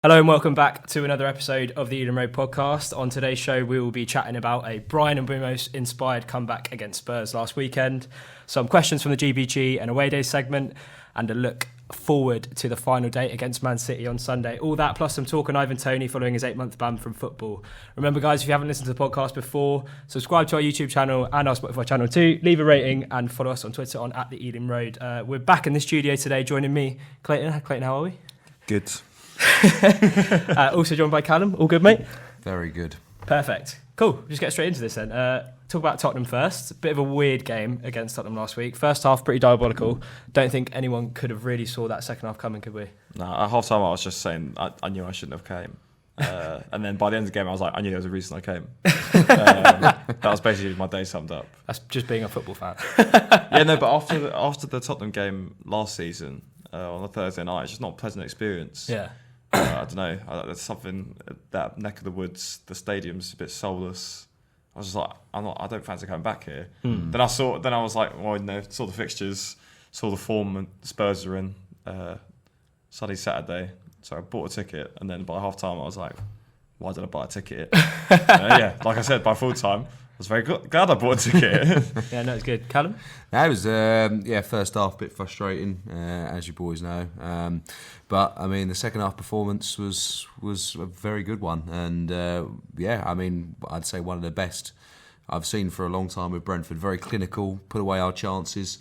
Hello and welcome back to another episode of the Eden Road podcast. On today's show, we will be chatting about a Bryan and Brumos inspired comeback against Spurs last weekend, some questions from the GBG and away day segment, and a look forward to the final day against Man City on Sunday. All that plus some talk on Ivan Toney following his 8-month ban from football. Remember guys, if you haven't listened to the podcast before, subscribe to our YouTube channel and our Spotify channel too, leave a rating and follow us on Twitter on @the Road. We're back in the studio today. Joining me, Clayton. Clayton, how are we? Good. Also joined by Callum. All good, mate? Very good. Perfect. Cool. Just get straight into this then. Talk about Tottenham first. A bit of a weird game against Tottenham last week. First half, pretty diabolical. Don't think anyone could have really saw that second half coming, could we? No, at half time I was just saying I knew I shouldn't have came. And then by the end of the game I was like, I knew there was a reason I came. That was basically my day summed up. That's just being a football fan. Yeah, no, but after the Tottenham game last season, on a Thursday night, it's just not a pleasant experience. Yeah. I don't know. There's something, that neck of the woods, the stadium's a bit soulless. I was just like, I don't fancy coming back here. Then I was like, well, no, saw the fixtures, saw the form Spurs are in. Sunday, Saturday, so I bought a ticket, and then by half time I was like, why did I buy a ticket? Yeah, like I said, by full time, I was very glad I bought a ticket. Yeah, no, it's good. Callum? That was, first half a bit frustrating, as you boys know. But, I mean, the second half performance was a very good one. And, I'd say one of the best I've seen for a long time with Brentford. Very clinical, put away our chances.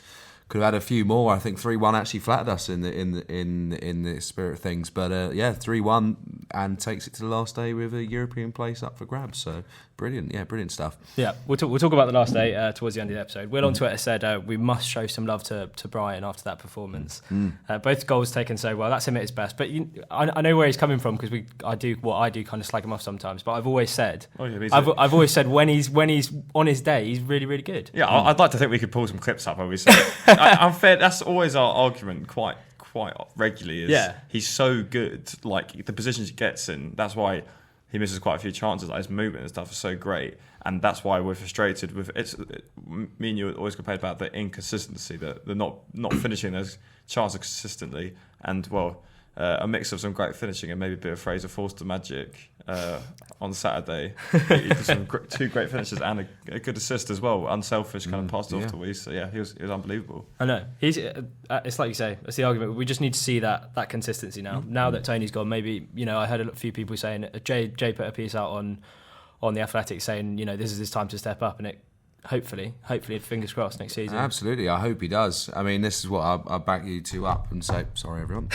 Could have had a few more. I think 3-1 actually flattered us in the spirit of things. But 3-1 and takes it to the last day with a European place up for grabs. So brilliant, brilliant stuff. Yeah, we'll talk about the last day towards the end of the episode. Will on Twitter said we must show some love to Bryan after that performance. Both goals taken so well. That's him at his best. But I know where he's coming from because I do kind of slag him off sometimes. But I've always said, I've always said when he's on his day, he's really really good. Yeah, I'd like to think we could pull some clips up where we say. I'm fair. That's always our argument, quite regularly. He's so good. Like the positions he gets in, that's why he misses quite a few chances. Like his movement and stuff is so great, and that's why we're frustrated with it. Me and you always complain about the inconsistency, the not finishing those chances consistently, and a mix of some great finishing and maybe a bit of Fraser Forster magic on Saturday. He did some two great finishes and a good assist as well. Unselfish, kind of passed off to Weiss. So yeah, he was unbelievable. I know. It's like you say, that's the argument. We just need to see that consistency now. Now that Toney's gone, maybe, I heard a few people saying, Jay put a piece out on the Athletic saying, this is his time to step up, and it hopefully, fingers crossed, next season. Absolutely, I hope he does. I mean, this is what I back you two up and say. Sorry, everyone.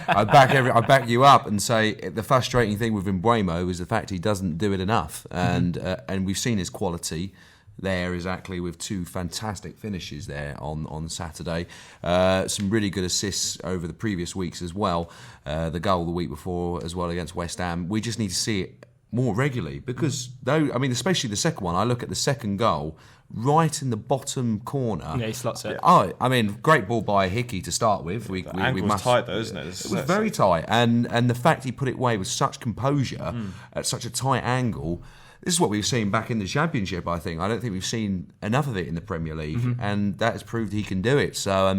I back you up and say the frustrating thing with Mbeumo is the fact he doesn't do it enough, and we've seen his quality there exactly with two fantastic finishes there on Saturday. Some really good assists over the previous weeks as well. The goal the week before as well against West Ham. We just need to see it more regularly because especially the second one, I look at the second goal right in the bottom corner. Yeah, he slots it. Oh, I mean, great ball by Hickey to start with. The ankle was tight though, isn't it? It was very tight, and the fact he put it away with such composure at such a tight angle. This is what we've seen back in the Championship, I think. I don't think we've seen enough of it in the Premier League, and that has proved he can do it. So,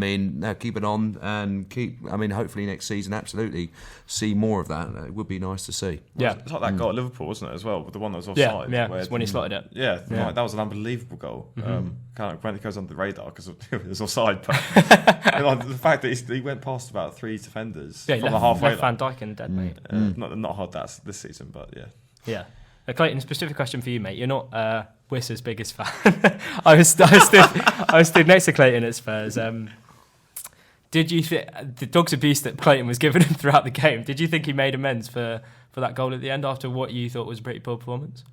keep it on and hopefully next season, absolutely see more of that. It would be nice to see. Yeah. It's like that goal at Liverpool, wasn't it, as well, with the one that was offside? Yeah, when he slotted it. Yeah. Like, that was an unbelievable goal. Kind of when it goes under the radar because it was offside. But the fact that he went past about 3 defenders from the halfway line. Van Dijk and dead, mate. Not hard that's this season, but yeah. Yeah. Clayton, specific question for you, mate. You're not Wiss's biggest fan. I was stood next to Clayton at Spurs. Did you think the dog's abuse that Clayton was giving him throughout the game? Did you think he made amends for that goal at the end after what you thought was a pretty poor performance?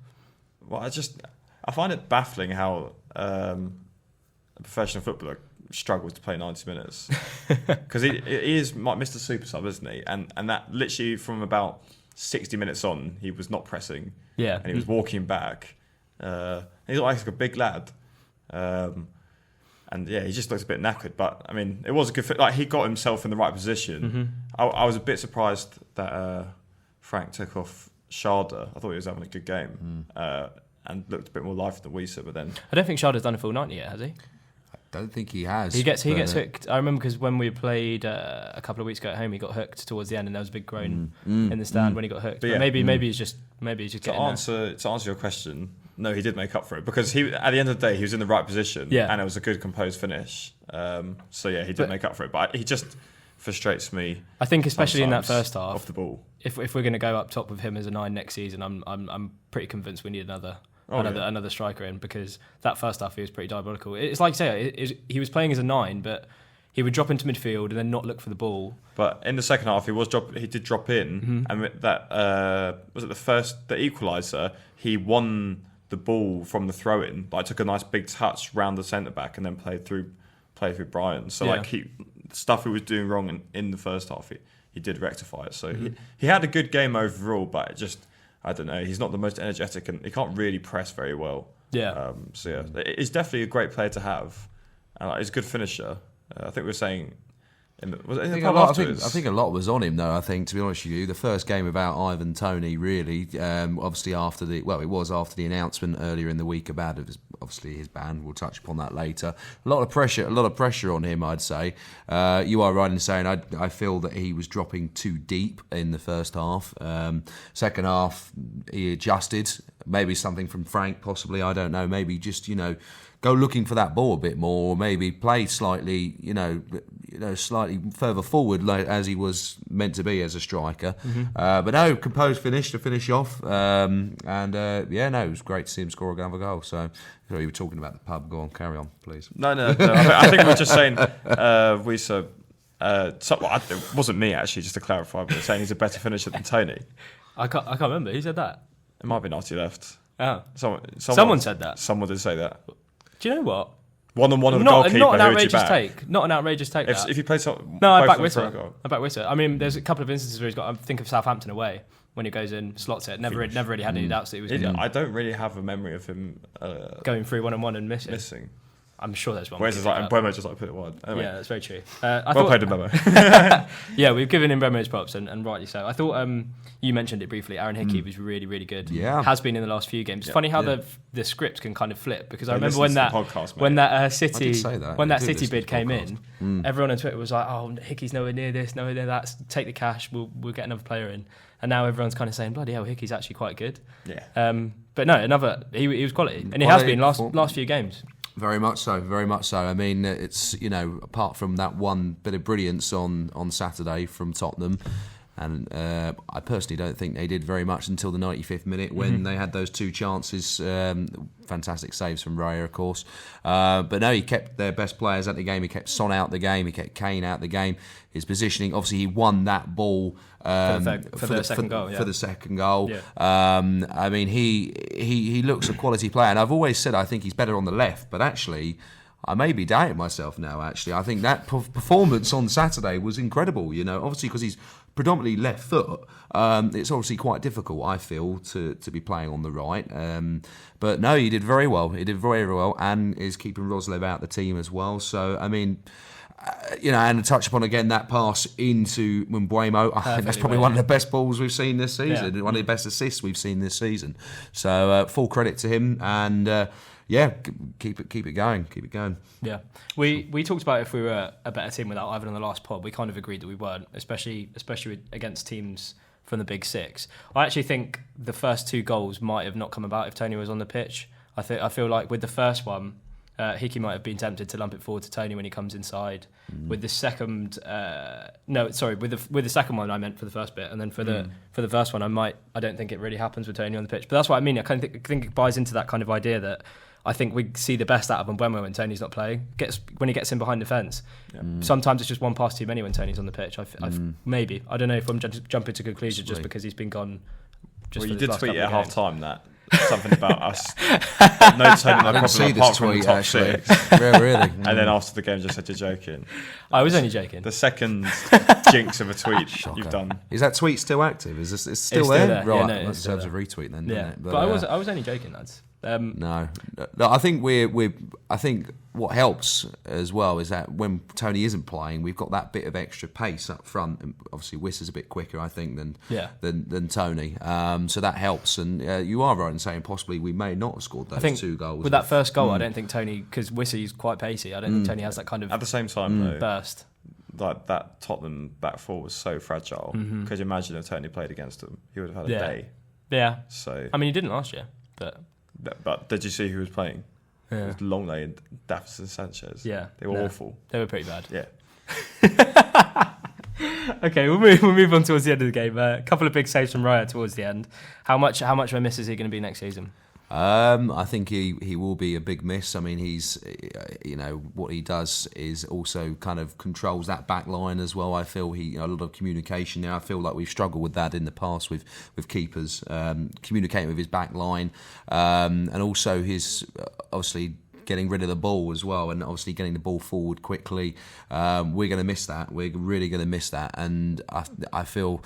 Well, I find it baffling how a professional footballer struggles to play 90 minutes because he is Mr. Super Sub, isn't he? And that literally from about 60 minutes on, he was not pressing. Yeah. And he was walking back. He's like a big lad. And yeah, he just looked a bit knackered. But I mean, it was a good fit. Like, he got himself in the right position. I was a bit surprised that Frank took off Sharda. I thought he was having a good game and looked a bit more life than Weiser. But then I don't think Sharda's done a full 90 yet, has he? don't think he has. He gets hooked. I remember because when we played a couple of weeks ago at home, he got hooked towards the end, and there was a big groan in the stand when he got hooked. But maybe he's just to answer your question. No, he did make up for it because he, at the end of the day, he was in the right position, and it was a good composed finish. He did make up for it, but he just frustrates me. I think, especially in that first half, off the ball. If we're going to go up top with him as a 9 next season, I'm pretty convinced we need another striker in, because that first half he was pretty diabolical. It's like you say, he was playing as a 9, but he would drop into midfield and then not look for the ball. But in the second half, he did drop in, and that was it the equaliser. He won the ball from the throw-in, but I took a nice big touch round the centre back and then played through Bryan. So stuff he was doing wrong in the first half, he did rectify it. So he had a good game overall, but it just, I don't know, he's not the most energetic and he can't really press very well. Yeah. He's definitely a great player to have. He's a good finisher. I think we were saying. I think a lot was on him, though. I think, to be honest with you, the first game without Ivan Toney, really, obviously after the announcement earlier in the week about it, obviously his ban. We'll touch upon that later. A lot of pressure on him, I'd say. You are right in saying I feel that he was dropping too deep in the first half. Second half, he adjusted. Maybe something from Frank, possibly. I don't know. Maybe just go looking for that ball a bit more, or maybe play slightly, slightly further forward, like, as he was meant to be as a striker. But no, composed finish to finish off, it was great to see him score another goal. So, you were talking about the pub. Go on, carry on, please. No. I think we were just saying it wasn't me actually. Just to clarify, we were saying he's a better finisher than Toney. I can't remember who said that. It might be Naughty Left. Oh, someone said that. Someone did say that. Do you know what? 1-on-1 of the goalkeeper. Not an outrageous take. Not an outrageous take. If you play something, I back Whitter. I mean, there's a couple of instances where he's got. I think of Southampton away when he goes in, slots it. Never really had any doubts that he was. I don't really have a memory of him going through 1-on-1 and missing. I'm sure there's one. Whereas Mbeumo just put it wide. Anyway. Yeah, that's very true. Played Mbeumo. Yeah, we've given him Mbeumo's props, and rightly so. I thought you mentioned it briefly. Aaron Hickey was really, really good. Yeah, has been in the last few games. It's funny how the script can kind of flip, because I remember when that City bid came in, everyone on Twitter was like, "Oh, Hickey's nowhere near this, nowhere near that. Take the cash. We'll get another player in." And now everyone's kind of saying, "Bloody hell, Hickey's actually quite good." Yeah. But no, he was quality, and he has been last few games. Very much so. I mean, it's, apart from that one bit of brilliance on Saturday from Tottenham, and I personally don't think they did very much until the 95th minute when they had those two chances. Fantastic saves from Raya, of course. But no, he kept their best players out the game. He kept Son out the game. He kept Kane out the game. His positioning, obviously, he won that ball for the second goal. For the second goal. Yeah. I mean, he looks a quality player, and I've always said I think he's better on the left, but actually, I may be doubting myself now. Actually, I think that performance on Saturday was incredible. Obviously because he's predominantly left foot. It's obviously quite difficult, I feel, to be playing on the right. But no, he did very well. He did very, very well, and is keeping Roslev out the team as well. So I mean. And to touch upon again that pass into Mbeumo, I think that's probably one of the best balls we've seen this season, one of the best assists we've seen this season. So full credit to him, and keep it going. Yeah, we talked about if we were a better team without Ivan on the last pod. We kind of agreed that we weren't, especially against teams from the Big Six. I actually think the first two goals might have not come about if Toney was on the pitch. I feel like with the first one, Hickey might have been tempted to lump it forward to Toney when he comes inside. With the second, with the second one I meant for the first bit, and then for the first one I don't think it really happens with Toney on the pitch. But that's what I mean. I kind of think it buys into that kind of idea that I think we see the best out of Mbeumo when Toney's not playing. When he gets in behind the fence. Yeah. Sometimes it's just one pass too many when Toney's on the pitch. Maybe, I don't know if I'm jumping to conclusions just because he's been gone. You did tweet at half time that. Something about us. No Toney, I didn't see this tweet actually. Really? And then after the game, just said you're joking. I was only joking. The second jinx of a tweet you've done. Is that tweet still active? Is it's still there? Right, yeah, no, that deserves a retweet then. Yeah, doesn't it? But I was only joking, lads. No, I think I think what helps as well is that when Toney isn't playing, we've got that bit of extra pace up front. And obviously, Wiss is a bit quicker, I think, than Toney. So that helps. And you are right in saying possibly we may not have scored those 2 goals. With that first goal, I don't think Toney, because Wissy's quite pacey. I don't think Toney has that kind of at the same time though, burst. Like that Tottenham back four was so fragile. Could you imagine if Toney played against them? He would have had a day. Yeah. So I mean, he didn't last year, but did you see who was playing? Yeah. It was Longley and Davison Sanchez. Yeah, they were awful. They were pretty bad. Yeah. Okay, we'll move on towards the end of the game. A couple of big saves from Raya towards the end. How much of a miss is he going to be next season? I think he will be a big miss. I mean, he's what he does is also kind of controls that back line as well. I feel a lot of communication there. I feel like we've struggled with that in the past with keepers communicating with his back line, and also his obviously getting rid of the ball as well, and obviously getting the ball forward quickly. We're going to miss that. We're really going to miss that, and I feel.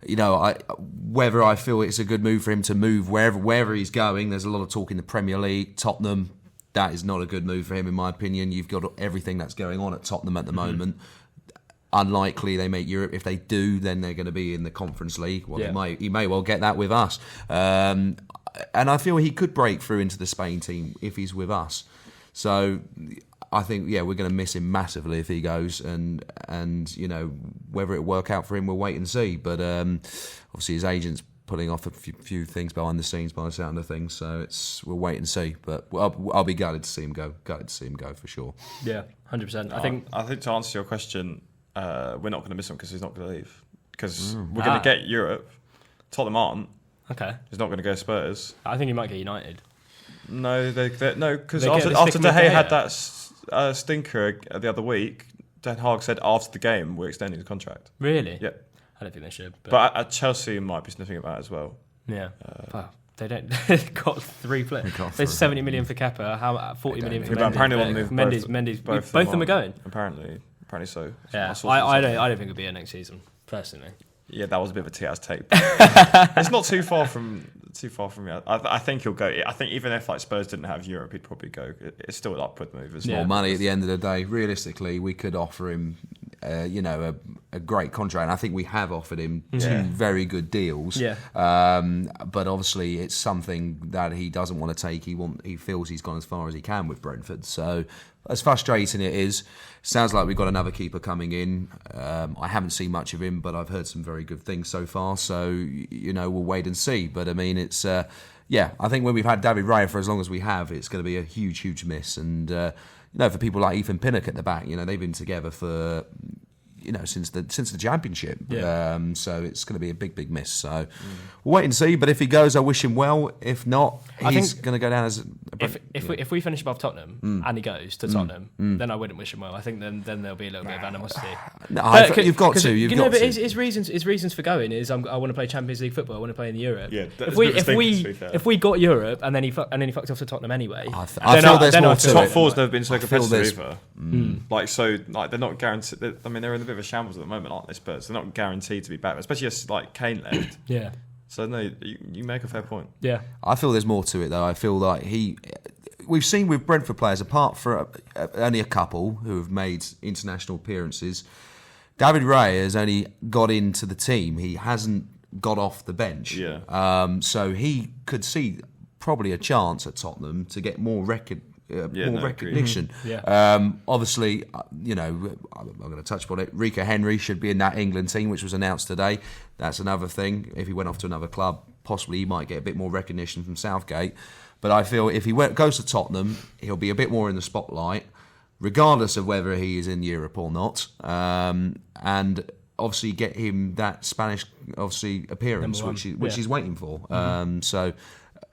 Whether I feel it's a good move for him to move wherever he's going. There's a lot of talk in the Premier League. Tottenham, that is not a good move for him, in my opinion. You've got everything that's going on at Tottenham at the moment. Unlikely they make Europe. If they do, then they're going to be in the Conference League. Well, he may well get that with us. And I feel he could break through into the Spain team if he's with us. So I think, we're going to miss him massively if he goes, and whether it work out for him, we'll wait and see. But obviously his agent's putting off a few things behind the scenes by the sound of things, so we'll wait and see. But I'll be gutted to see him go. Gutted to see him go for sure. Yeah, 100%. I think to answer your question, we're not going to miss him because he's not going to leave. Because we're going to get Europe. Tottenham aren't. Okay. He's not going to go Spurs. I think he might get United. No, because after De Gea had that stinker the other week, Den Haag said after the game we're extending the contract. Really? Yeah. I don't think they should. But at Chelsea might be sniffing about as well. Yeah. Wow. They don't. They've got 3 players. There's 70 million for Kepa. How 40 million for Mendy? Apparently, want to move Mendy's. Both of them are going. Apparently so. Yeah. I don't think it'll be a next season personally. Yeah, that was a bit of a Tiaz tape. It's not too far from me. I think he'll go. I think even if Spurs didn't have Europe, he'd probably go. It's still an upward move. It's more money at the end of the day. Realistically, we could offer him, a great contract. And I think we have offered him 2 very good deals. Yeah. But obviously, it's something that he doesn't want to take. He feels he's gone as far as he can with Brentford. So, as frustrating it is, sounds like we've got another keeper coming in. I haven't seen much of him, but I've heard some very good things so far. So, we'll wait and see. But I mean, it's I think when we've had David Raya for as long as we have, it's going to be a huge, huge miss. And for people like Ethan Pinnock at the back, they've been together for since the championship. Yeah. So it's going to be a big, big miss. So we'll wait and see. But if he goes, I wish him well. If not, he's going to go down as if we finish above Tottenham and he goes to Tottenham, then I wouldn't wish him well. I think then there'll be a little bit of animosity. No, you've got to. But his reasons for going is I want to play Champions League football. I want to play in Europe. Yeah, if we got Europe and then he fucked off to Tottenham anyway, I feel there's more to it. Top four's never been so competitive either. They're not guaranteed. I mean, they're in a bit of a shambles at the moment, aren't they? Spurs? They're not guaranteed to be back, especially as Kane left. Yeah. So no, you make a fair point. Yeah. I feel there's more to it though. I feel like we've seen with Brentford players, apart from only a couple who have made international appearances, David Raya has only got into the team. He hasn't got off the bench. Yeah. So he could see probably a chance at Tottenham to get more recognition. Yeah. Obviously, I'm going to touch on it. Rico Henry should be in that England team, which was announced today. That's another thing. If he went off to another club, possibly he might get a bit more recognition from Southgate. But I feel if he goes to Tottenham, he'll be a bit more in the spotlight, regardless of whether he is in Europe or not. And obviously get him that Spanish appearance, which he's waiting for. So.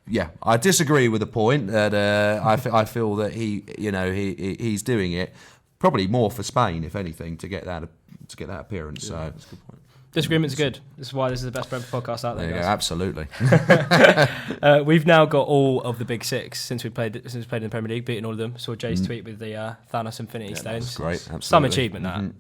Yeah, I disagree with the point that I feel that he's doing it probably more for Spain, if anything, to get that appearance. Yeah, so that's a good point. Disagreement's good. This is why this is the best Brentford podcast out there. Guys. Yeah, absolutely. We've now got all of the big 6 since we played in the Premier League, beating all of them. Saw Jay's tweet with the Thanos Infinity Stones. That's great. Absolutely. Some achievement that.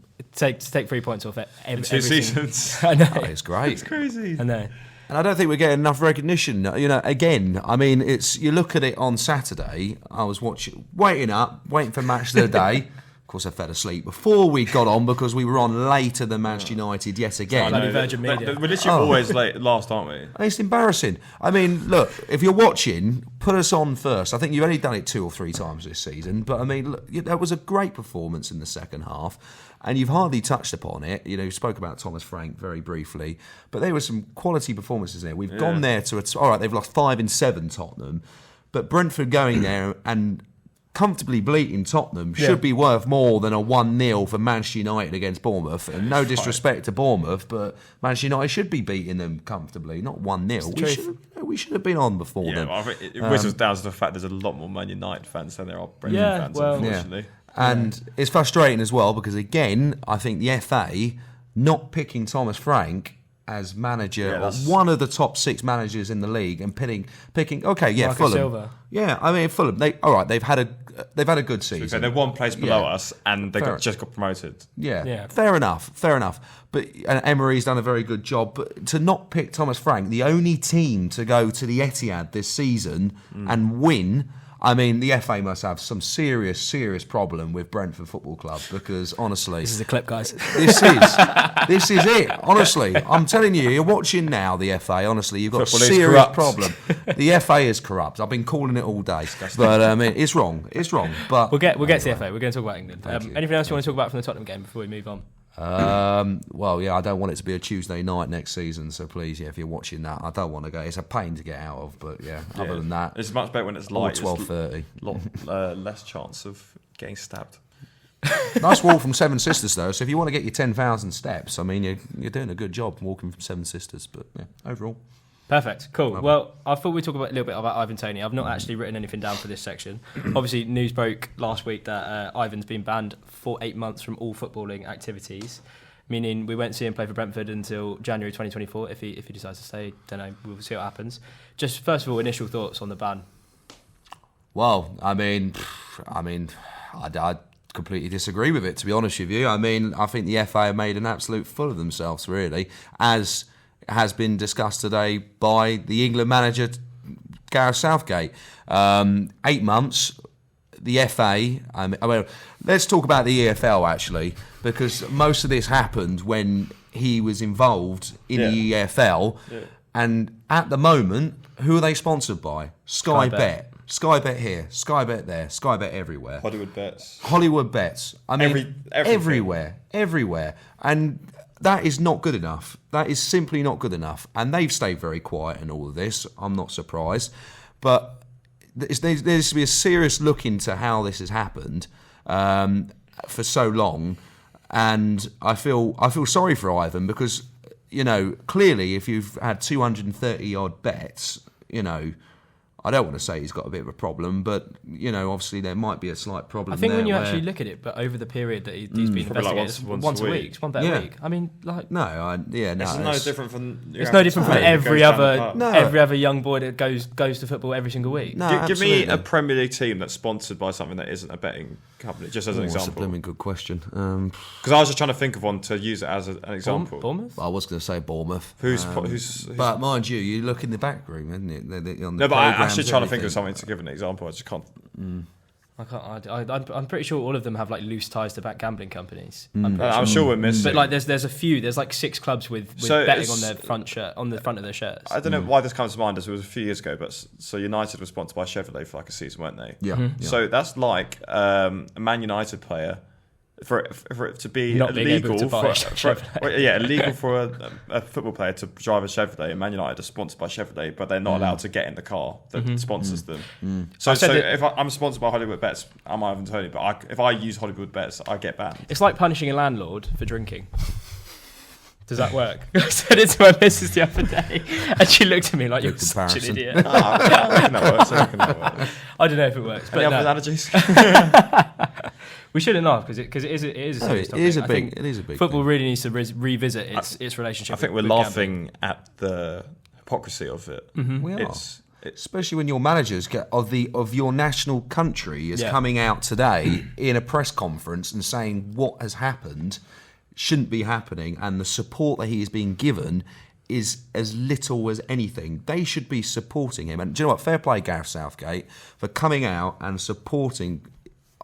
To take 3 points off it in 2 seasons. I know. It's great. It's crazy. I know. And I don't think we're getting enough recognition. Again, I mean, you look at it on Saturday. I was waiting for match of the day. Of course, I fell asleep before we got on because we were on later than Manchester United yet again. Bloody Virgin Media. We're literally always last, aren't we? It's embarrassing. I mean, look, if you're watching, put us on first. I think you've only done it 2 or 3 times this season. But, I mean, look, that was a great performance in the second half. And you've hardly touched upon it. You spoke about Thomas Frank very briefly. But there were some quality performances there. We've gone there all right, they've lost 5 in 7, Tottenham. But Brentford going there and comfortably bleating Tottenham should be worth more than a 1-0 for Manchester United against Bournemouth. And no disrespect to Bournemouth, but Manchester United should be beating them comfortably, not 1-0. We should have been on before them. Well, it whistles down to the fact there's a lot more Man United fans than there are Brentford fans, unfortunately. And it's frustrating as well because, again, I think the FA not picking Thomas Frank as manager of one of the top 6 managers in the league and picking Marcus Fulham. Silva. Yeah, I mean Fulham. They've had a good season. So they're one place below us, and they just got promoted. Yeah, fair enough. But and Emery's done a very good job. But to not pick Thomas Frank, the only team to go to the Etihad this season and win. I mean, the FA must have some serious problem with Brentford Football Club because, honestly... This is a clip, guys. This is it. Honestly, I'm telling you, you're watching now, the FA, honestly, you've got Football a serious problem. The FA is corrupt. I've been calling it all day. But it's wrong. But We'll get to the FA. We're going to talk about England. Anything else you want to talk about from the Tottenham game before we move on? Well, I don't want it to be a Tuesday night next season, so please, if you're watching that, I don't want to go. It's a pain to get out of, but other than that, it's much better when it's light. 12:30, less chance of getting stabbed. Nice walk from Seven Sisters though. So if you want to get your 10,000 steps, I mean, you're doing a good job walking from Seven Sisters. But overall. Perfect, cool. Well, I thought we'd talk a little bit about Ivan Toney. I've not actually written anything down for this section. Obviously, news broke last week that Ivan's been banned for 8 months from all footballing activities, meaning we won't see him play for Brentford until January 2024 if he decides to stay. Don't know, we'll see what happens. Just first of all, initial thoughts on the ban. Well, I mean, I completely disagree with it, to be honest with you. I mean, I think the FA have made an absolute fool of themselves, really, as has been discussed today by the England manager, Gareth Southgate. 8 months, the FA... let's talk about the EFL, actually, because most of this happened when he was involved in the EFL. Yeah. And at the moment, who are they sponsored by? Sky Bet. Sky Bet here, Sky Bet there, Sky Bet everywhere. Hollywood Bets. I mean, everywhere. And... that is not good enough. That is simply not good enough. And they've stayed very quiet in all of this. I'm not surprised. But there needs to be a serious look into how this has happened for so long. And I feel sorry for Ivan because, clearly if you've had 230-odd bets, I don't want to say he's got a bit of a problem, but obviously there might be a slight problem. I think when you actually look at it, but over the period that he's been investigated, once a week, one bet a week. I mean, like it's no different from. It's no different from every other young boy that goes to football every single week. No, give me a Premier League team that's sponsored by something that isn't a betting company, just as an example. That's a blooming good question. Because I was just trying to think of one to use it as an example. Bournemouth. I was going to say Bournemouth. Who's? But mind you look in the back room, isn't it? No, but I'm actually trying to think of something to give an example. I just can't. I can't. I'm pretty sure all of them have like loose ties to back gambling companies. I'm sure we're missing. But like, there's a few. There's like 6 clubs with betting on their front shirt, on the front of their shirts. I don't know why this comes to mind. As it was a few years ago, but so United was sponsored by Chevrolet for like a season, weren't they? Yeah. Mm-hmm. So that's like a Man United player. For it to be not illegal being able to buy illegal for a football player to drive a Chevrolet, and Man United are sponsored by Chevrolet, but they're not allowed to get in the car that sponsors them. So if I'm sponsored by Hollywood Bets, I'm Ivan Toney, but if I use Hollywood Bets, I get banned. It's like punishing a landlord for drinking. Does that work? I said it to my missus the other day, and she looked at me like, you're such an idiot. I reckon that works. I don't know if it works. But any other analogies? We shouldn't laugh because it is a serious topic. It is a big. Football really needs to revisit its relationship. I think we're laughing at the hypocrisy of it. Mm-hmm. We are. Especially when your managers of your national country is coming out today in a press conference and saying what has happened shouldn't be happening, and the support that he is being given is as little as anything. They should be supporting him. And do you know what? Fair play, Gareth Southgate, for coming out and supporting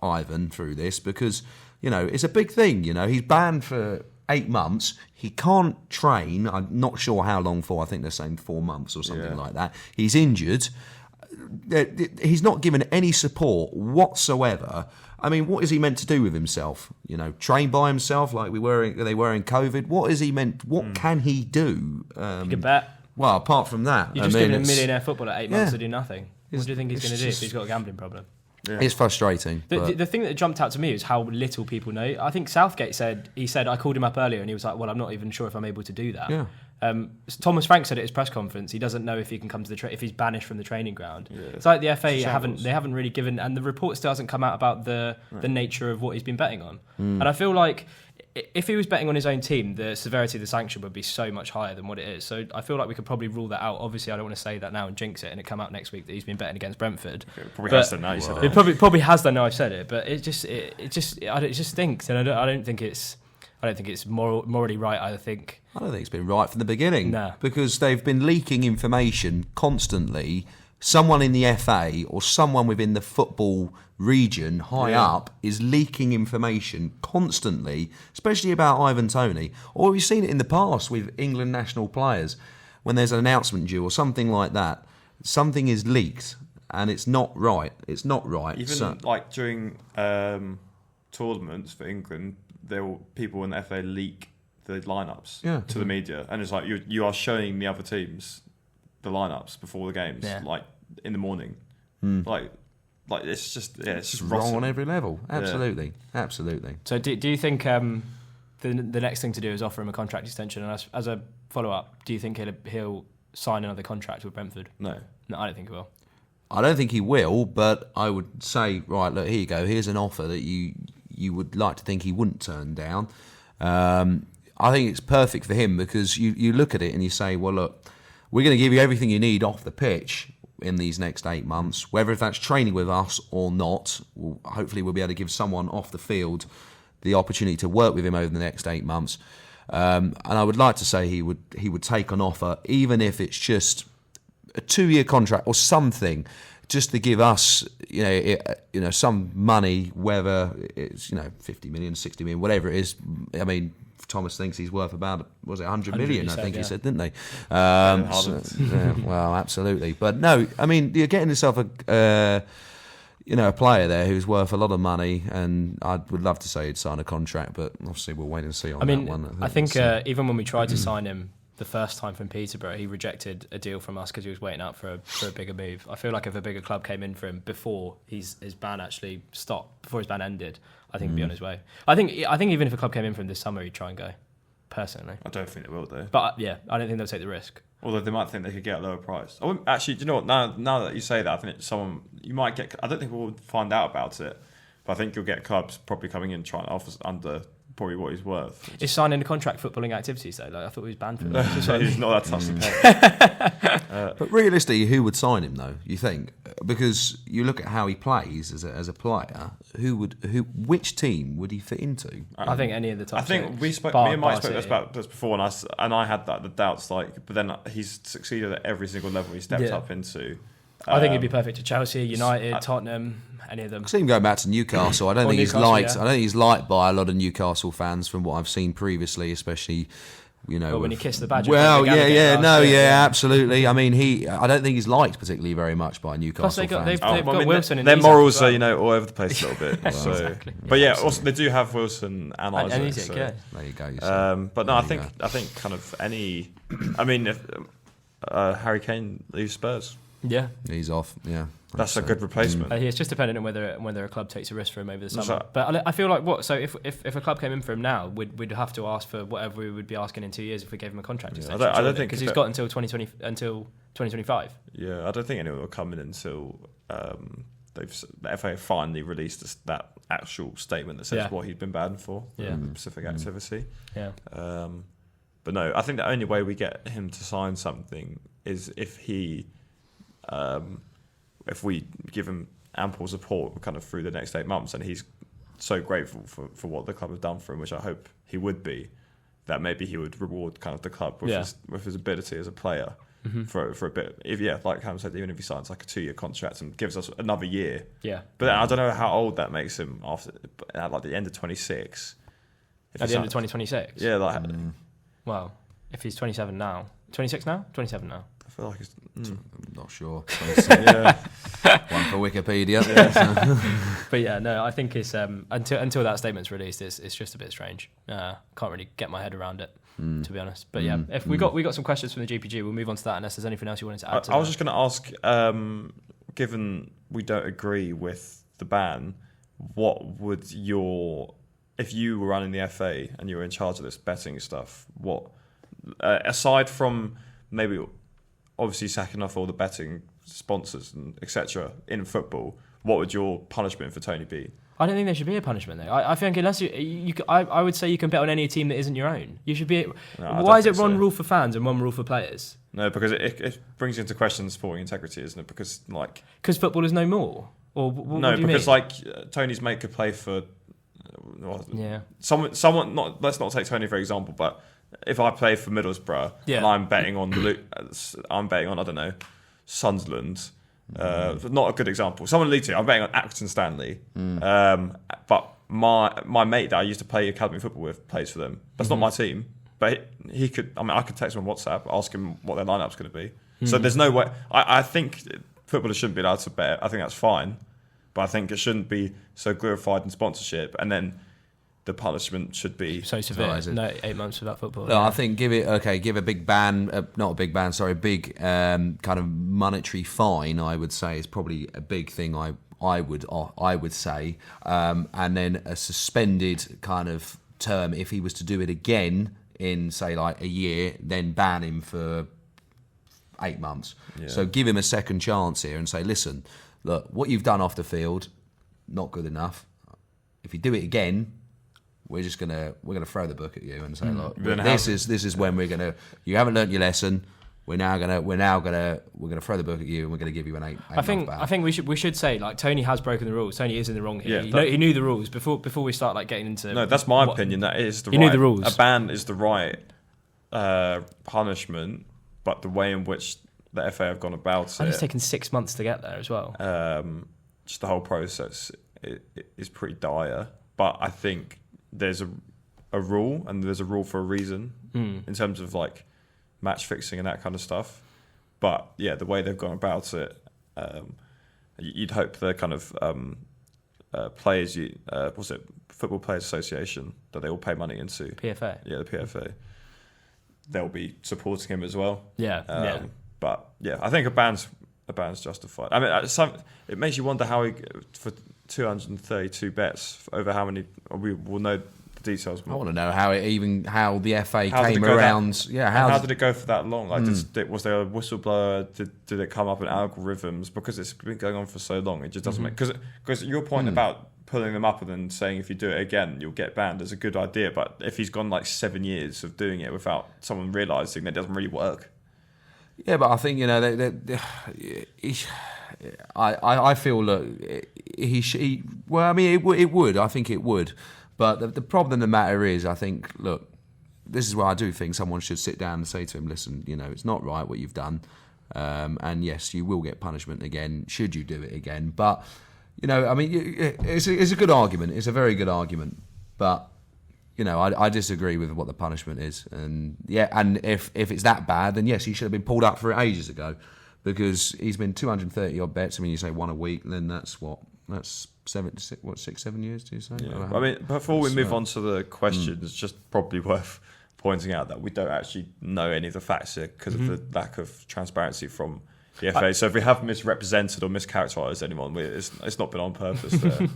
Ivan through this, because, you know, it's a big thing. You know, he's banned for 8 months. He can't train. I'm not sure how long for. I think they're saying 4 months or something like that. He's injured. He's not given any support whatsoever. I mean, what is he meant to do with himself? You know, train by himself like they were in COVID. What is he meant? What can he do? You can bet. Well, apart from that, You're just giving a millionaire footballer 8 months to do nothing. What do you think he's going to do if he's got a gambling problem? Yeah. It's frustrating. The thing that jumped out to me is how little people know. I think Southgate said I called him up earlier and he was like, well, I'm not even sure if I'm able to do that. Yeah. Thomas Frank said at his press conference he doesn't know if he can come to if he's banished from the training ground. Yeah. It's like the FA haven't really given, and the report still hasn't come out about the nature of what he's been betting on. And I feel like if he was betting on his own team, the severity of the sanction would be so much higher than what it is. So I feel like we could probably rule that out. Obviously, I don't want to say that now and jinx it, and it come out next week that he's been betting against Brentford. It probably has done now. You said it. It probably has done now. I've said it, but it just stinks, and I don't think it's morally right. I don't think it's been right from the beginning. Nah. Because they've been leaking information constantly. Someone in the FA or someone within the football region high up is leaking information constantly, especially about Ivan Toney. Or we've seen it in the past with England national players when there's an announcement due or something like that. Something is leaked and it's not right. It's not right. Even like during tournaments for England, there will people in the FA leak the lineups to the media, and it's like you are showing the other teams the lineups before the games, like in the morning, like it's just wrong rotten. On every level. Absolutely. So do you think the next thing to do is offer him a contract extension, and as a follow up, do you think he'll sign another contract with Brentford? No, I don't think he will. I don't think he will, but I would say, right, look, here you go. Here's an offer that you would like to think he wouldn't turn down. I think it's perfect for him because you look at it and you say, well, look, we're going to give you everything you need off the pitch in these next 8 months, whether if that's training with us or not. Hopefully we'll be able to give someone off the field the opportunity to work with him over the next 8 months. And I would like to say he would take an offer, even if it's just a 2-year contract or something, just to give us, some money, whether it's 50 million, 60 million, whatever it is. I mean, Thomas thinks he's worth about 100 million. I think he said, didn't they? Well, absolutely. But no, I mean, you're getting yourself a player there who's worth a lot of money, and I would love to say he'd sign a contract, but obviously we'll wait and see on that one. I think even when we tried to sign him the first time from Peterborough, he rejected a deal from us because he was waiting out for a bigger move. I feel like if a bigger club came in for him before his ban actually stopped, before his ban ended, I think he'd be on his way. I think even if a club came in for him this summer, he'd try and go. Personally, I don't think they will though. But I don't think they'll take the risk. Although they might think they could get a lower price. Actually, do you know what? Now that you say that, I think you might get. I don't think we'll find out about it, but I think you'll get clubs probably coming in trying to offer under probably what he's worth. Is signing a contract footballing activities though? Like, I thought he was banned from it. He's not that tough to pay. But realistically, who would sign him though? You think? Because you look at how he plays as a player. Which team would he fit into? I think any of the top. I think six. me and Mike spoke about this before, and I had the doubts. But then he's succeeded at every single level he stepped up into. I think he'd be perfect to Chelsea, United, Tottenham, any of them. I've seen him going back to Newcastle. I don't think he's liked. I don't think he's liked by a lot of Newcastle fans from what I've seen previously, especially. When he kissed the badger. Well, absolutely. I mean, I don't think he's liked particularly very much by Newcastle fans. They've got Wilson in their morals well. are all over the place a little bit. So. Exactly. But also they do have Wilson and Isaac. So. There you go. But no, I think kind of any. I mean, if Harry Kane leaves Spurs, he's off. Yeah. That's a good replacement. It's just dependent on whether a club takes a risk for him over the summer. But I feel like So if a club came in for him now, we'd have to ask for whatever we would be asking in 2 years if we gave him a contract extension. I don't think because he's got until 2025. Yeah, I don't think anyone will come in until the FA finally released that actual statement that says what he'd been banned for specific activity. Yeah. But no, I think the only way we get him to sign something is if he. If we give him ample support kind of through the next 8 months, and he's so grateful for what the club have done for him, which I hope he would be, that maybe he would reward kind of the club with his ability as a player for a bit. Like Callum said, even if he signs like a 2-year contract and gives us another year. Yeah. But I don't know how old that makes him at like the end of 26. At the end of 2026? Yeah, like... Well, if he's 27 now. 26 now? 27 now. I feel like it's... I'm not sure. Yeah. One for Wikipedia. Yeah. But yeah, no, I think it's until that statement's released, it's just a bit strange. Can't really get my head around it, to be honest. But yeah, if we got some questions from the GPG, we'll move on to that unless there's anything else you wanted to add to I was just going to ask, given we don't agree with the ban, what would if you were running the FA and you were in charge of this betting stuff, what, aside from maybe obviously sacking off all the betting sponsors and etc. in football, what would your punishment for Toney be? I don't think there should be a punishment though. I think unless I would say you can bet on any team that isn't your own. You should be. Why is it one rule for fans and one rule for players? No, because it brings into question sporting integrity, isn't it? Because football is no more. Or no, because Toney's mate could play for. Someone. Let's not take Toney for example, but if I play for Middlesbrough and I'm betting on I don't know, Sunderland. Not a good example. Someone Leeds, I'm betting on Accrington Stanley. But my mate that I used to play academy football with plays for them. That's not my team. But he could. I mean, I could text him on WhatsApp, ask him what their lineup's going to be. So there's no way. I think footballers shouldn't be allowed to bet. I think that's fine. But I think it shouldn't be so glorified in sponsorship. And then the punishment should be so severe. No, 8 months without football. No, I think give a big ban, not a big ban, sorry, big kind of monetary fine. I would say is probably a big thing. I would say, and then a suspended kind of term if he was to do it again in say like a year, then ban him for 8 months. Yeah. So give him a second chance here and say, listen, look, what you've done off the field, not good enough. If you do it again, we're gonna throw the book at you and say, look, this is when we're gonna. You haven't learnt your lesson. We're gonna throw the book at you and we're gonna give you an 8 month ban. I think we should say like Toney has broken the rules. Toney is in the wrong here. Yeah, he knew the rules before we start like getting into. No, that's my opinion. That is he knew the rules. A ban is the right punishment, but the way in which the FA have gone about it. And it's taken 6 months to get there as well. Just the whole process is pretty dire. But I think there's a rule, and there's a rule for a reason in terms of like match fixing and that kind of stuff. But yeah, the way they've gone about it, you'd hope the kind of players, Football Players Association, that they all pay money into. PFA. Yeah, the PFA. They'll be supporting him as well. Yeah. But yeah, I think a ban's justified. I mean, it makes you wonder how for 232 bets over how many. We will know the details. I want to know how the FA came around. How did it go for that long? Like, was there a whistleblower? Did it come up in algorithms? Because it's been going on for so long, it just doesn't make. Because your point about pulling them up and then saying if you do it again you'll get banned is a good idea. But if he's gone like 7 years of doing it without someone realising that it doesn't really work. Yeah, but I think I feel that it would. I think it would. But the problem of the matter is, I think, look, this is where I do think someone should sit down and say to him, listen, it's not right what you've done, and yes, you will get punishment again should you do it again. But it's a good argument. It's a very good argument, but. I disagree with what the punishment is, and if it's that bad, then yes, he should have been pulled up for it ages ago, because he's been 230 odd bets. I mean, you say 1 a week, then that's 6, 7 years. Do you say? Yeah. I mean, before we move on to the questions, it's just probably worth pointing out that we don't actually know any of the facts here because of the lack of transparency from the FA. So if we have misrepresented or mischaracterised anyone, it's not been on purpose there.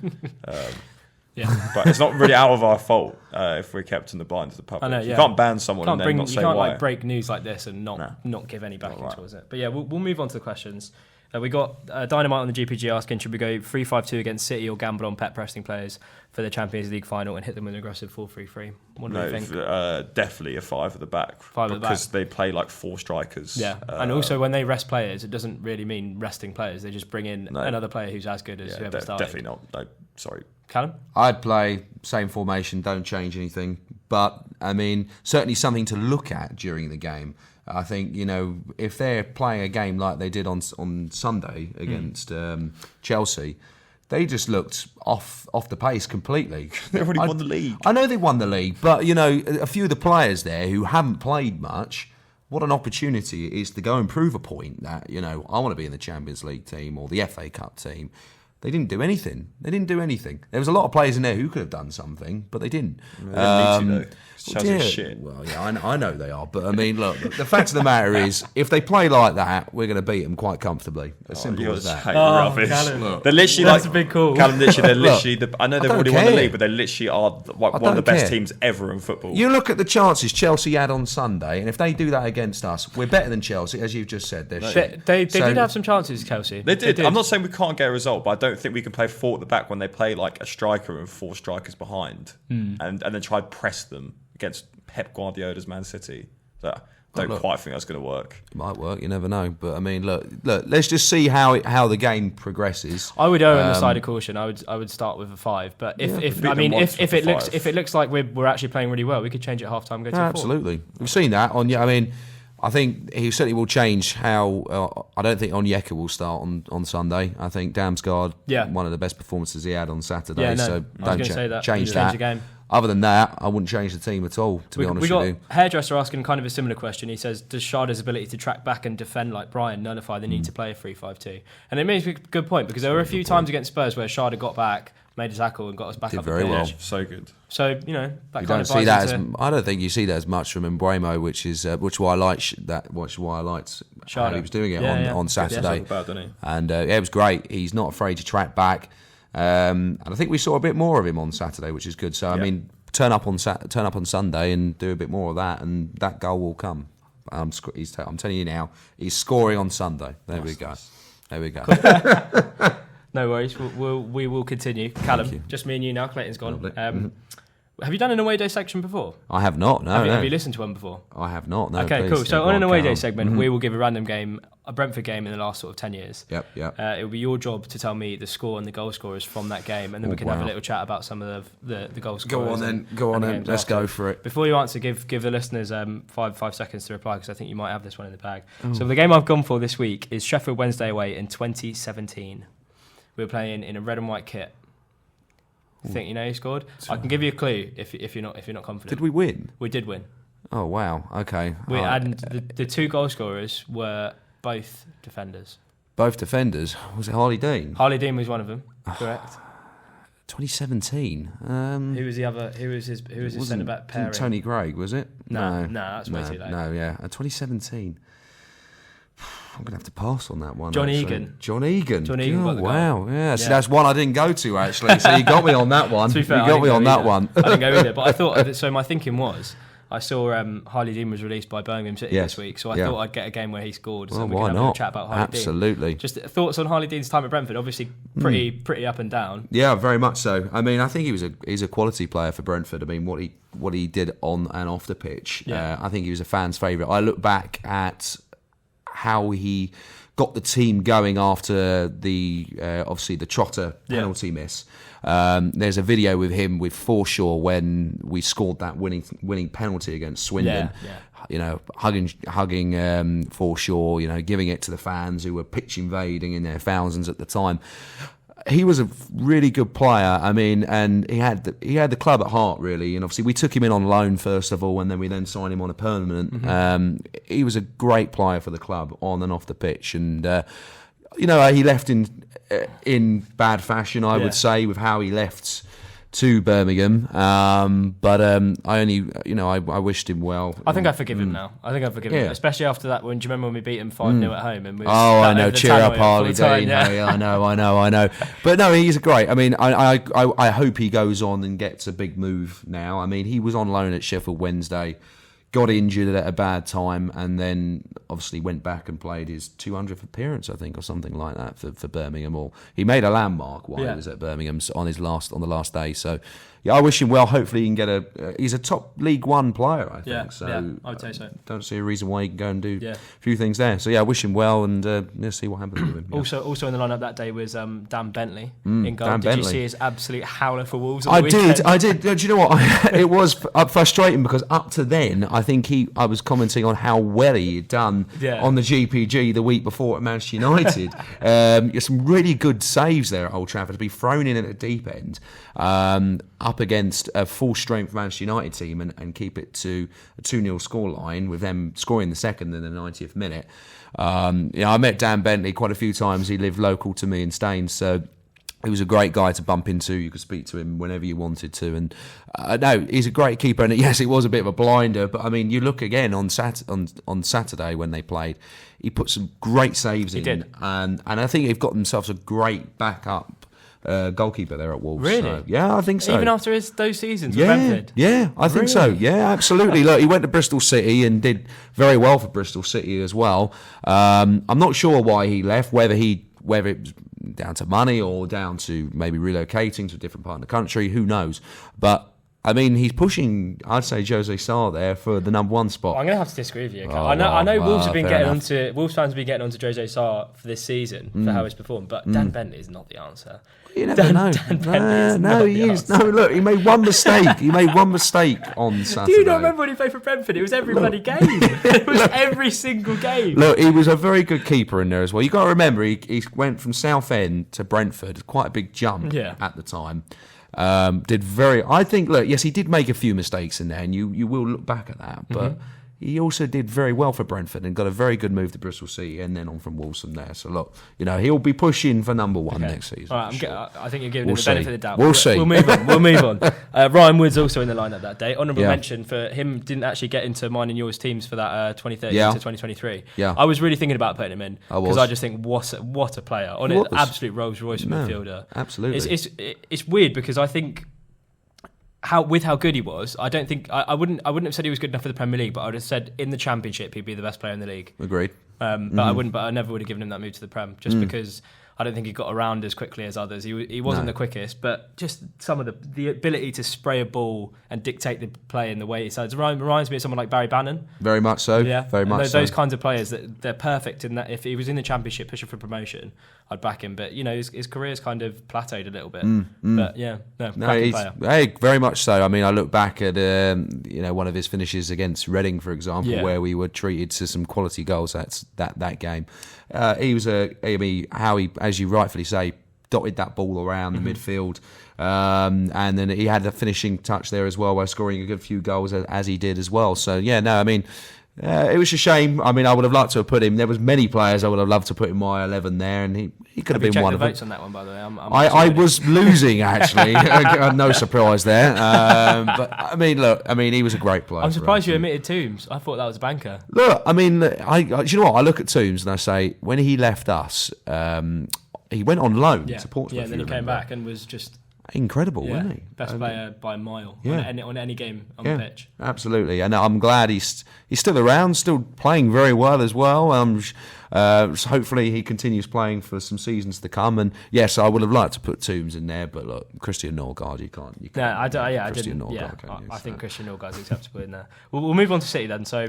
Yeah. But it's not really out of our fault if we're kept in the blind to the public. I know, yeah. You can't ban someone and then not say why. You can't break news like this and not give any backing towards it. But yeah, we'll move on to the questions. We got Dynamite on the GPG asking, should we go 3-5-2 against City or gamble on Pep resting players for the Champions League final and hit them with an aggressive 4-3-3? What do you think? Definitely a 5 at the back. Because they play like 4 strikers. Yeah, and also when they rest players, it doesn't really mean resting players. They just bring in another player who's as good as whoever started. Definitely not. No, sorry. Callum? I'd play same formation, don't change anything. But, I mean, certainly something to look at during the game. I think, if they're playing a game like they did on Sunday against Chelsea, they just looked off the pace completely. They already won the league. I know they won the league, but, a few of the players there who haven't played much, what an opportunity it is to go and prove a point that, I want to be in the Champions League team or the FA Cup team. They didn't do anything. There was a lot of players in there who could have done something, but they didn't. They need to, though. Chelsea's shit. Well, yeah, I know they are. But, I mean, look, the fact of the matter is, if they play like that, we're going to beat them quite comfortably. As simple as that. Rubbish. They're literally that's a big call. Callum, literally, they're literally... I know they've already won the league, but they literally are one of the best teams ever in football. You look at the chances Chelsea had on Sunday, and if they do that against us, we're better than Chelsea, as you've just said. They did have some chances, Chelsea. They did. I'm not saying we can't get a result, but I don't think we can play 4 at the back when they play like a striker and 4 strikers behind, and then try to press them against Pep Guardiola's Man City. So I don't quite think that's going to work. It might work, you never know. But I mean, look. Let's just see how the game progresses. I would err on the side of caution. I would start with a 5. But if it looks like we're actually playing really well, we could change it at half time and go to a 4. Absolutely, we've seen that on. I mean, I think he certainly will change how. I don't think Onyeka will start on Sunday. I think Damsgaard, one of the best performances he had on Saturday. Yeah, no, so don't change the that. Game. Other than that, I wouldn't change the team at all, to be honest with you. We got Hairdresser asking kind of a similar question. He says, does Sharda's ability to track back and defend like Bryan nullify the need to play a 3-5-2? And it makes a good point, because there were a few times against Spurs where Sharda got back, made a tackle and got us back up very the pitch. well. So good. So, that you kind don't of see that I don't think you see that as much from Mbeumo, which is why I liked how he was doing it on Saturday. Bad, didn't he? And it was great. He's not afraid to track back. And I think we saw a bit more of him on Saturday, which is good. So, I mean, turn up on Sunday and do a bit more of that, and that goal will come. I'm telling you now, he's scoring on Sunday. There we go. No worries. We will continue. Callum, just me and you now. Clayton's gone. Have you done an away day section before? I have not. No. Have you listened to one before? I have not. No. Okay, cool. So on an away day segment, we will give a random game, a Brentford game in the last sort of 10 years. Yep. It will be your job to tell me the score and the goal scorers from that game, and then we can have a little chat about some of the goal scorers. Go on then. Let's go for it. Before you answer, give the listeners 5 seconds to reply, because I think you might have this one in the bag. So the game I've gone for this week is Sheffield Wednesday away in 2017. We were playing in a red and white kit. I think you know who scored. I can give you a clue if you're not confident. Did we win? We did win. Oh wow! Okay. And the 2 goal scorers were both defenders. Both defenders. Was it Harley Dean? Harley Dean was one of them. Correct. 2017. Who was the other? Who was his centre back pairing? Tony Craig, was it? No, that's way too late. No, yeah. 2017. I'm going to have to pass on that one. John Egan. John Egan. Oh, wow. Yeah. So that's one I didn't go to, actually. So you got me on that one. To be fair, you got me on that one. I didn't go either. But I thought, so my thinking was, I saw Harley Dean was released by Birmingham City this week, so I thought I'd get a game where he scored, so we can have a chat about Harley Dean. Absolutely. Just thoughts on Harley Dean's time at Brentford, obviously pretty up and down. Yeah, very much so. I mean, I think he's a quality player for Brentford. I mean, what he did on and off the pitch, I think he was a fan's favourite. I look back at how he got the team going after the obviously the Trotter penalty miss. There's a video with him with Forshaw when we scored that winning penalty against Swindon. You know, hugging Forshaw. You know, giving it to the fans who were pitch invading in their thousands at the time. He was a really good player. I mean, and he had the club at heart, really. And obviously, we took him in on loan first of all, and then we signed him on a permanent. He was a great player for the club on and off the pitch, and he left in bad fashion, I would say, with how he left to Birmingham. But I only, I wished him well. I think I forgive him now. I think I forgive him, especially after that. Do you remember when we beat him 5-0 at home? And I know. Cheer up, Harley Dean. I know. But no, he's great. I mean, I hope he goes on and gets a big move now. I mean, he was on loan at Sheffield Wednesday. got injured at a bad time, and then obviously went back and played his 200th appearance, I think, or something like that for Birmingham. Or he made a landmark while he was at Birmingham on the last day. So yeah, I wish him well. Hopefully he can get he's a top League One player, I think. I would say so. Don't see a reason why he can go and do a few things there. So yeah, I wish him well, and let's see what happens with him. Yeah. Also in the lineup that day was Dan Bentley in goal. Dan Bentley. You see his absolute howler for Wolves? I did. Do you know what? It was frustrating because up to then, I think I was commenting on how well he had done on the GPG the week before at Manchester United. Some really good saves there at Old Trafford to be thrown in at the deep end. Up against a full-strength Manchester United team and keep it to a 2-0 scoreline with them scoring the second in the 90th minute. I met Dan Bentley quite a few times. He lived local to me in Staines, so he was a great guy to bump into. You could speak to him whenever you wanted to. And no, he's a great keeper. And yes, it was a bit of a blinder, but I mean, you look again on Saturday when they played, he put some great saves in. He did. And I think they've got themselves a great backup goalkeeper there at Wolves. Really? So, yeah, I think so. Even after those seasons with Brentford? Yeah, I think so. Yeah, absolutely. Look, he went to Bristol City and did very well for Bristol City as well. I'm not sure why he left, whether it was down to money or down to maybe relocating to a different part of the country, who knows. But I mean, he's pushing, I'd say, Jose Sarr there for the number 1 spot. I'm going to have to disagree with you. I know Wolves have been Wolves fans have been getting onto Jose Sarr for this season for how he's performed, but Dan Bentley is not the answer. You never know. Look, he made one mistake. He made one mistake on Saturday. Do you not remember when he played for Brentford? It was every bloody game. It was every single game. Look, he was a very good keeper in there as well. You got to remember, he went from Southend to Brentford, quite a big jump at the time. I think, look, yes, he did make a few mistakes in there, and you will look back at that, but he also did very well for Brentford and got a very good move to Bristol City and then on from Wolves from there. So look, he'll be pushing for number 1 next season. All right, I think you're giving him the benefit of the doubt. We'll see. We'll move on. Ryan Wood's also in the lineup that day. Honourable mention for him, didn't actually get into mine and yours teams for that 2013 to 2023. Yeah. I was really thinking about putting him in because I just think what a player. On an absolute Rolls Royce midfielder. Absolutely. It's weird because I think how good he was, I don't think I wouldn't have said he was good enough for the Premier League, but I would have said in the Championship he'd be the best player in the league. Agreed. But I never would have given him that move to the Prem just because I don't think he got around as quickly as others. He wasn't the quickest, but just some of the ability to spray a ball and dictate the play in the way he says reminds me of someone like Barry Bannon. Very much so. Yeah, very much those kinds of players they're perfect in that. If he was in the Championship pushing for promotion, I'd back him. But his career's kind of plateaued a little bit. But yeah, cracking player. Hey, very much so. I mean, I look back at one of his finishes against Reading, for example, where we were treated to some quality goals. That's that game. He was as you rightfully say, dotted that ball around the midfield, and then he had a finishing touch there as well by scoring a good few goals as he did as well. So yeah, no, I mean, it was a shame. I mean, I would have liked to have put him. There was many players I would have loved to put in my 11 there, and he could have been one of them. Votes on that one, by the way. I was losing actually. No surprise there. But I mean, he was a great player. I'm surprised you omitted Toombs. I thought that was a banker. Look, I mean, do you know what? I look at Toombs and I say, when he left us, he went on loan to Portsmouth. Yeah, and then he came back and was just incredible, wasn't he? Best player by a mile on any game on the pitch. Absolutely, and I'm glad he's still around, still playing very well as well. So hopefully he continues playing for some seasons to come. And yes, I would have liked to put Toombs in there, but look, Christian Norgard, you can't. I didn't. I think Christian Norgard's acceptable in there. We'll move on to City then. So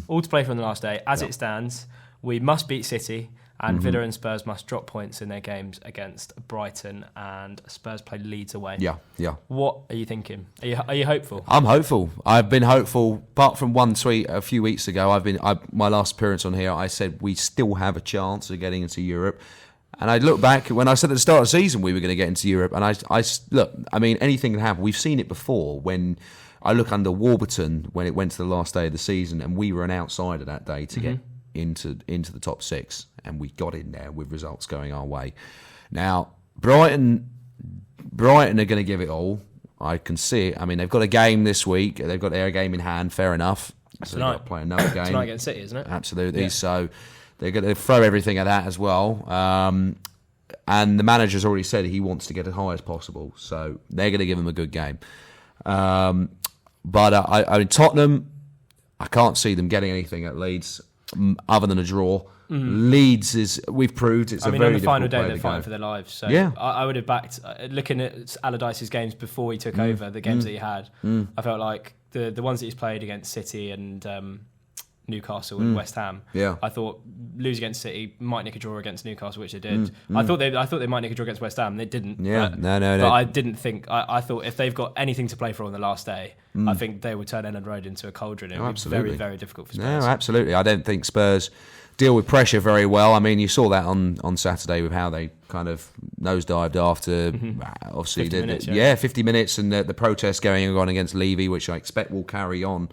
all to play for on the last day. As it stands, we must beat City. And Villa and Spurs must drop points in their games against Brighton, and Spurs play Leeds away. Yeah. What are you thinking? Are you hopeful? I'm hopeful. I've been hopeful. Apart from one tweet a few weeks ago, my last appearance on here, I said we still have a chance of getting into Europe. And I look back when I said at the start of the season we were going to get into Europe, and I look. I mean, anything can happen. We've seen it before. When I look under Warburton, when it went to the last day of the season, and we were an outsider that day to get into the top 6, and we got in there with results going our way. Now, Brighton are going to give it all. I can see it. I mean, they've got a game this week. They've got their game in hand. Fair enough. So they've got to play another game. Tonight against City, isn't it? Absolutely. Yeah. So they're going to throw everything at that as well. And the manager's already said he wants to get as high as possible. So they're going to give them a good game. But I mean, Tottenham, I can't see them getting anything at Leeds other than a draw. Leeds we've proved it's a very difficult on the final day way they're to fighting go. for their lives. So Yeah. I would have backed, looking at Allardyce's games before he took over, the games that he had, I felt like the ones that he's played against City and Newcastle and West Ham. Yeah. I thought lose against City, might nick a draw against Newcastle, which they did. I thought they might nick a draw against West Ham. They didn't. Yeah, but, no. But I didn't think. I thought if they've got anything to play for on the last day, I think they would turn Elland Road into a cauldron. It would be very, very difficult for Spurs. No, absolutely. I don't think Spurs deal with pressure very well. I mean, you saw that on Saturday with how they kind of nosedived after, obviously, 50 minutes, 50 minutes, and the protests going on against Levy, which I expect will carry on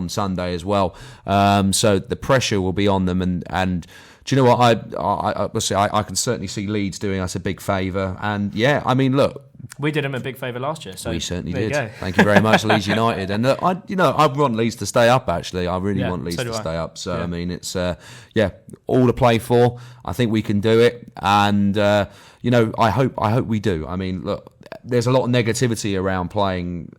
Sunday as well. So the pressure will be on them, and do you know what? I can certainly see Leeds doing us a big favour, and yeah, I mean, look. We did them a big favour last year. So we certainly did. Thank you very much, Leeds United. And I want Leeds to stay up. Actually, I really want Leeds to stay up. So I mean, it's all to play for. I think we can do it, and I hope we do. I mean, look, there's a lot of negativity around playing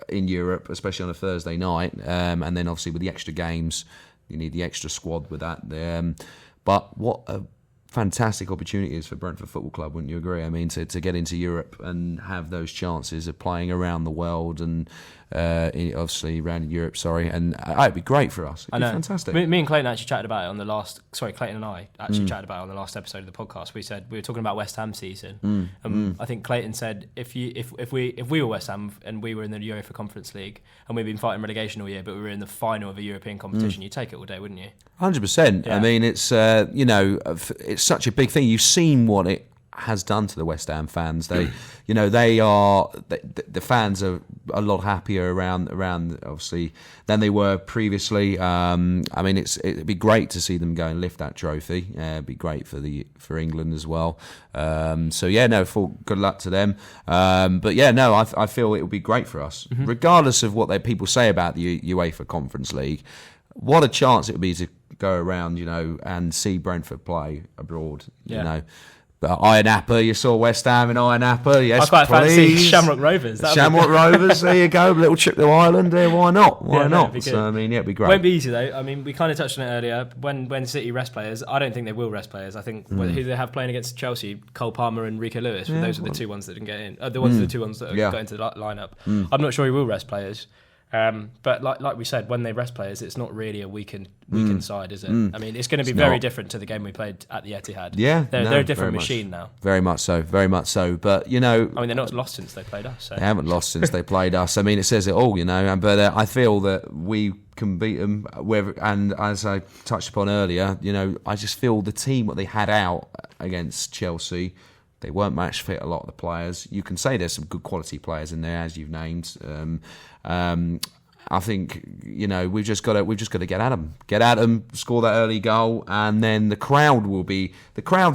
in Europe, especially on a Thursday night, and then obviously with the extra games, you need the extra squad with that. But what a fantastic opportunities for Brentford Football Club, wouldn't you agree? I mean, to get into Europe and have those chances of playing around the world and obviously around Europe, and it'd be great for us. It'd be fantastic. Me and Clayton actually chatted about it on the last. Clayton and I actually chatted about it on the last episode of the podcast. We were talking about West Ham season. I think Clayton said if we were West Ham and we were in the UEFA Conference League and we've been fighting relegation all year, but we were in the final of a European competition, you'd take it all day, wouldn't you? 100%. Yeah. I mean, it's it's such a big thing. You've seen what it has done to the West Ham fans. The fans are a lot happier around obviously than they were previously. I mean, it'd be great to see them go and lift that trophy. It'd be great for England as well. Good luck to them. I feel it would be great for us, regardless of what people say about the UEFA Conference League. What a chance it would be to go around, and see Brentford play abroad, But Iron Apple, you saw West Ham in Iron Apple, yes, I quite fancy please. Shamrock Rovers. Shamrock Rovers, there you go, a little trip to Ireland, why not? Why not? So, I mean, it'd be great. Won't be easy though. I mean, we kind of touched on it earlier. When City rest players, I don't think they will rest players. I think who they have playing against Chelsea, Cole Palmer and Rico Lewis. Those are the two ones that didn't get in. The two ones that got into the lineup. I'm not sure he will rest players. But like we said, when they rest players, it's not really a weakened side, is it? I mean, it's going to be very different to the game we played at the Etihad. Yeah, they're a different machine now. Very much so. But I mean, they're not lost since they played us. So. They haven't lost since they played us. I mean, it says it all, But I feel that we can beat them. And as I touched upon earlier, I just feel the team what they had out against Chelsea. They weren't match fit, a lot of the players. You can say there's some good quality players in there, as you've named. I think we've just got to get at them, score that early goal, and then the crowd's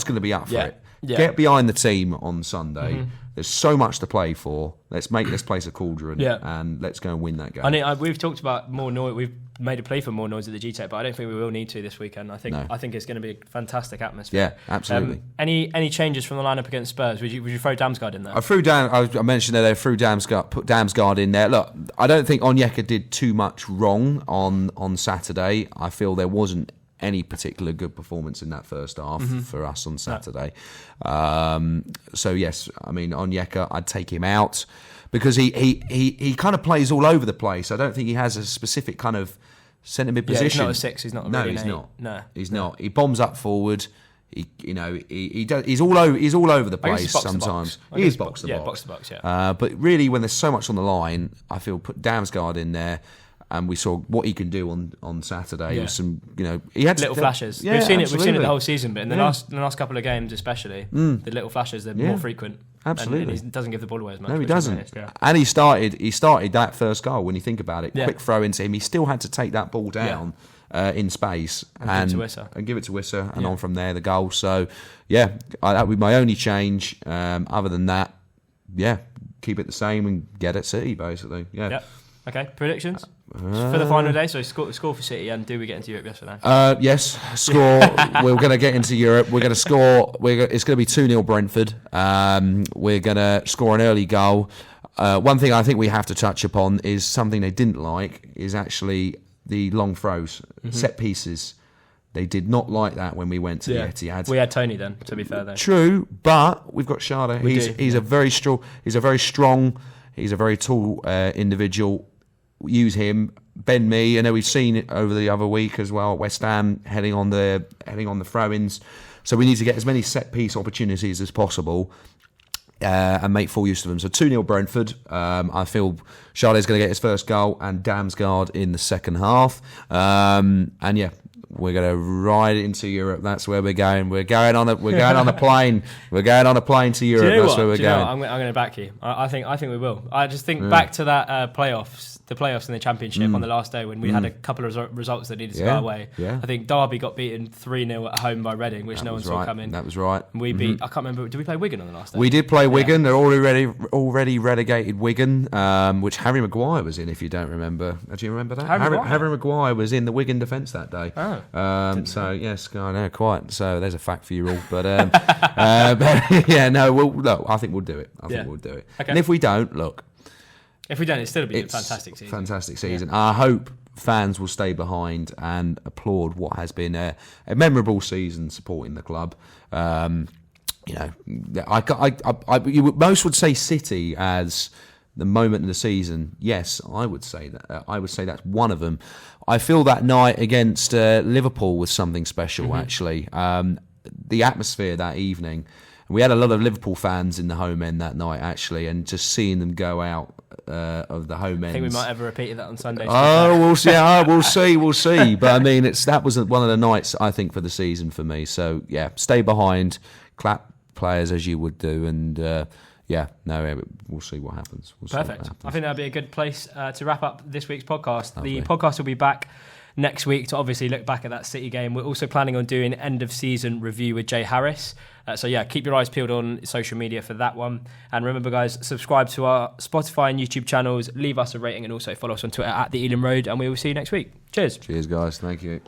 going to be up for it. Yeah. Get behind the team on Sunday. There's so much to play for. Let's make this place a cauldron, and let's go and win that game. We've talked about more noise. We've made a play for more noise at the GTEC, but I don't think we will need to this weekend. I think it's going to be a fantastic atmosphere. Yeah, absolutely. Any changes from the lineup against Spurs? Would you throw Damsgaard in there? I mentioned that I threw put Damsgaard in there. Look, I don't think Onyeka did too much wrong on Saturday. I feel there wasn't any particular good performance in that first half for us on Saturday. So yes, I mean Onyeka, I'd take him out because he kind of plays all over the place. I don't think he has a specific kind of centre mid position. He's not a 6. He's not. He's not. No, he's not. He bombs up forward. He does. He's all over the place sometimes. He is box to box. Box to box. Yeah. But really, when there's so much on the line, I feel put Damsgaard in there. And we saw what he can do on Saturday. With some, he had little flashes. Yeah, We've seen it the whole season, but in the last couple of games, especially the little flashes, they're more frequent. Absolutely, and he doesn't give the ball away as much. No, he doesn't. And he started that first goal. When you think about it, quick throw into him. He still had to take that ball down in space and give it to Wissa, and on from there the goal. So that would be my only change. Other than that, keep it the same and get at City basically. Yeah. Yep. Okay, predictions for the final day. So score for City, and do we get into Europe yesterday? Yes, score. We're going to get into Europe. We're going to score. It's going to be 2-0 Brentford. We're going to score an early goal. One thing I think we have to touch upon is something they didn't like is actually the long throws, set pieces. They did not like that when we went to the Etihad. We had Toney then, to be fair, though. True, but we've got Sharda. He's a very strong, he's a very tall individual. Use him, bend me. I know we've seen it over the other week as well. West Ham heading on the throw-ins. So we need to get as many set piece opportunities as possible. And make full use of them. So 2-0 Brentford. I feel Charlotte's going to get his first goal and Damsgaard in the second half. And yeah, we're going to ride into Europe. That's where we're going. We're going on a plane. We're going on a plane to Europe. That's where we're going. I'm going to back you. I think we will. I just think back to that playoffs in the Championship on the last day when we had a couple of results that needed to go our way. Yeah. I think Derby got beaten 3-0 at home by Reading, which no one saw coming. That was right. We beat. I can't remember. Did we play Wigan on the last day? We did play Wigan. They're already relegated Wigan, which Harry Maguire was in. If you don't remember, do you remember that? Harry Maguire was in the Wigan defence that day. Oh. So yes, I know quite. So there's a fact for you all. But yeah, no. I think we'll do it. I think we'll do it. Okay. And if we don't, look. If we don't, it'll still be a fantastic season. Fantastic season. Yeah. I hope fans will stay behind and applaud what has been a memorable season supporting the club. Most would say City as the moment in the season. Yes, I would say that. I would say that's one of them. I feel that night against Liverpool was something special. Actually, the atmosphere that evening. We had a lot of Liverpool fans in the home end that night, actually, and just seeing them go out of the home end. I think we might have repeated that on Sunday. Oh, we'll see. We'll see. But I mean, that was one of the nights I think for the season for me. So yeah, stay behind, clap players as you would do, and we'll see what happens. Perfect. I think that'd be a good place to wrap up this week's podcast. Lovely. The podcast will be back next week to obviously look back at that City game. We're also planning on doing end of season review with Jay Harris. So yeah, keep your eyes peeled on social media for that one. And remember, guys, subscribe to our Spotify and YouTube channels, leave us a rating, and also follow us on Twitter at The Ealing Road. And we will see you next week. Cheers. Cheers, guys. Thank you.